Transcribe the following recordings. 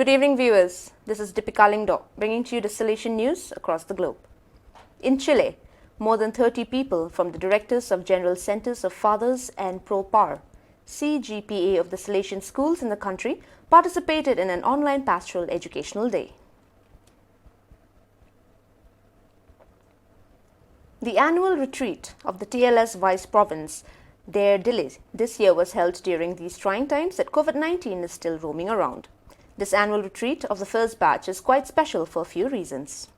Good evening, viewers. This is Deepika Lingdo, bringing to you the Salesian news across the globe. In Chile, more than 30 people from the directors of General Centers of Fathers and Pro-Par, CGPA of the Salesian schools in the country, participated in an online pastoral educational day. The annual retreat of the TLS Vice Province, Dare Dili, this year was held during these trying times that COVID-19 is still roaming around. This annual retreat of the first batch is quite special for a few reasons.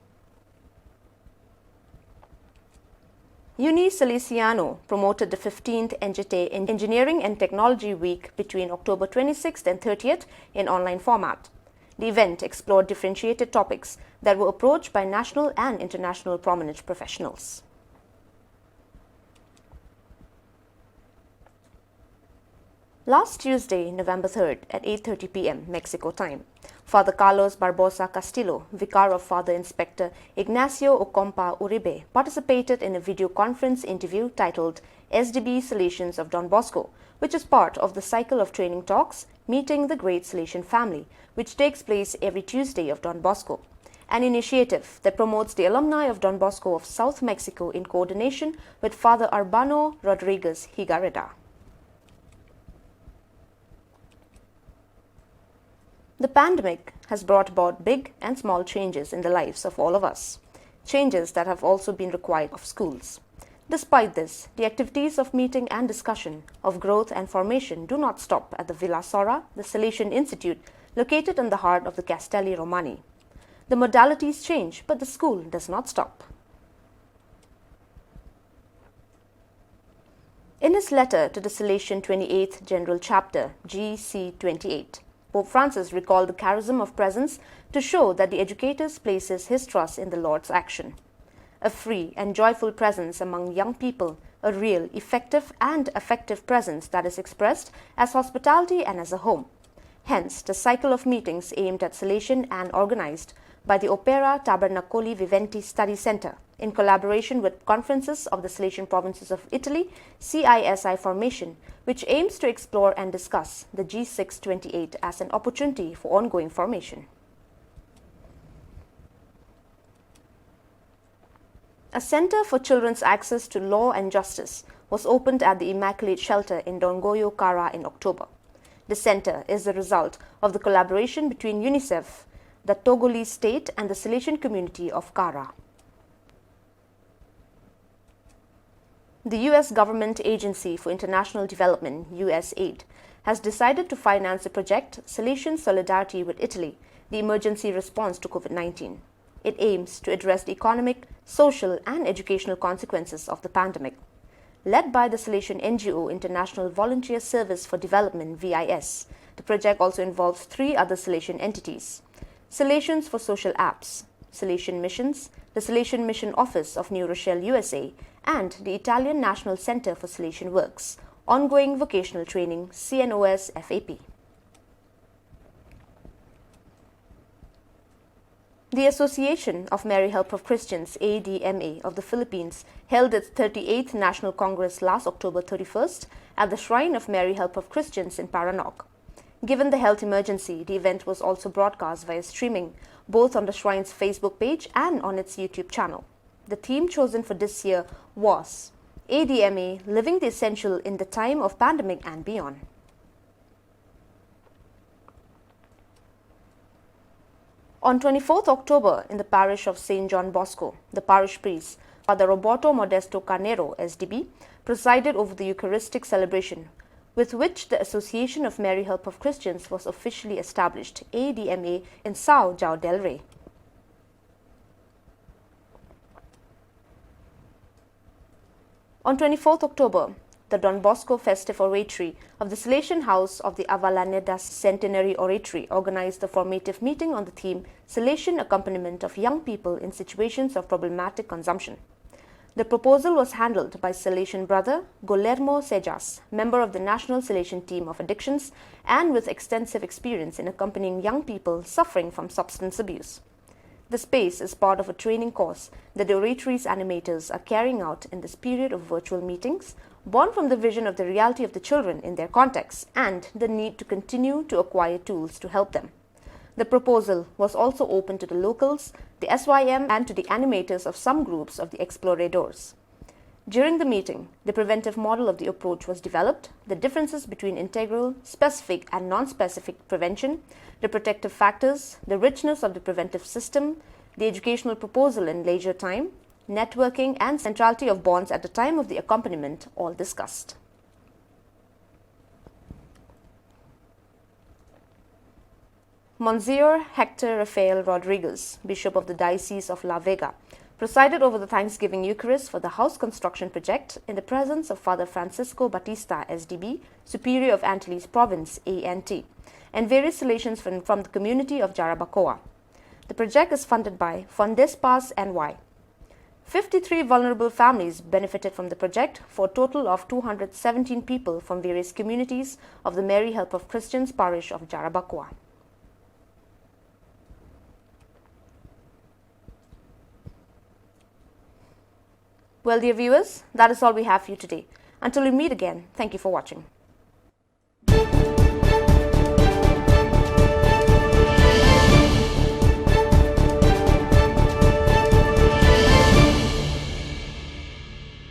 Uni Salesiano promoted the 15th NGT Engineering and Technology Week between October 26th and 30th in online format. The event explored differentiated topics that were approached by national and international prominent professionals. Last Tuesday, November 3rd at 8:30 p.m. Mexico time, Father Carlos Barbosa Castillo, Vicar of Father Inspector Ignacio Ocampa Uribe, participated in a video conference interview titled SDB Salesians of Don Bosco, which is part of the cycle of training talks Meeting the Great Salesian Family, which takes place every Tuesday of Don Bosco, an initiative that promotes the alumni of Don Bosco of South Mexico in coordination with Father Arbano Rodriguez Higareda. The pandemic has brought about big and small changes in the lives of all of us, changes that have also been required of schools. Despite this, the activities of meeting and discussion, of growth and formation do not stop at the Villa Sora, the Salesian Institute, located in the heart of the Castelli Romani. The modalities change, but the school does not stop. In his letter to the Salesian 28th General Chapter, GC28, Pope Francis recalled the charism of presence to show that the educator places his trust in the Lord's action. A free and joyful presence among young people, a real, effective and effective presence that is expressed as hospitality and as a home. Hence, the cycle of meetings aimed at Salesian and organized by the Opera Tabernacoli Viventi Study Center in collaboration with Conferences of the Salesian Provinces of Italy, CISI formation, which aims to explore and discuss the G628 as an opportunity for ongoing formation. A Center for Children's Access to Law and Justice was opened at the Immaculate Shelter in Dongoyo, Kara in October. The center is the result of the collaboration between UNICEF, the Togolese state and the Salesian community of Kara. The U.S. Government Agency for International Development, USAID, has decided to finance the project Salesian Solidarity with Italy, the emergency response to COVID-19. It aims to address the economic, social and educational consequences of the pandemic. Led by the Salesian NGO International Volunteer Service for Development, VIS, the project also involves 3 other Salesian entities: Salesians for Social Apps, Salesian Missions, the Salesian Mission Office of New Rochelle, USA, and the Italian National Center for Salesian Works, Ongoing Vocational Training, CNOS FAP. The Association of Mary Help of Christians, ADMA, of the Philippines held its 38th National Congress last October 31st at the Shrine of Mary Help of Christians in Paranog. Given the health emergency, the event was also broadcast via streaming, both on the Shrine's Facebook page and on its YouTube channel. The theme chosen for this year was ADMA, Living the Essential in the Time of Pandemic and Beyond. On 24th October, in the parish of St. John Bosco, the parish priest, Father Roberto Modesto Carnero, SDB, presided over the Eucharistic celebration, with which the Association of Mary Help of Christians was officially established, ADMA, in São João del Rei. On 24th October, the Don Bosco Festive Oratory of the Salesian House of the Avellaneda Centenary Oratory organized a formative meeting on the theme Salesian Accompaniment of Young People in Situations of Problematic Consumption. The proposal was handled by Salesian brother Guillermo Sejas, member of the National Salesian Team of Addictions and with extensive experience in accompanying young people suffering from substance abuse. The space is part of a training course that the oratory's animators are carrying out in this period of virtual meetings, born from the vision of the reality of the children in their context and the need to continue to acquire tools to help them. The proposal was also open to the locals, the SYM, and to the animators of some groups of the exploradors. During the meeting, the preventive model of the approach was developed, the differences between integral, specific, and non-specific prevention, the protective factors, the richness of the preventive system, the educational proposal in leisure time, networking, and centrality of bonds at the time of the accompaniment, all discussed. Monsieur Hector Rafael Rodriguez, Bishop of the Diocese of La Vega, presided over the Thanksgiving Eucharist for the house construction project in the presence of Father Francisco Batista, SDB, Superior of Antilles Province, ANT, and various Salesians from the community of Jarabacoa. The project is funded by Fondespas NY. 53 vulnerable families benefited from the project for a total of 217 people from various communities of the Mary Help of Christians parish of Jarabacoa. Well, dear viewers, that is all we have for you today. Until we meet again, thank you for watching.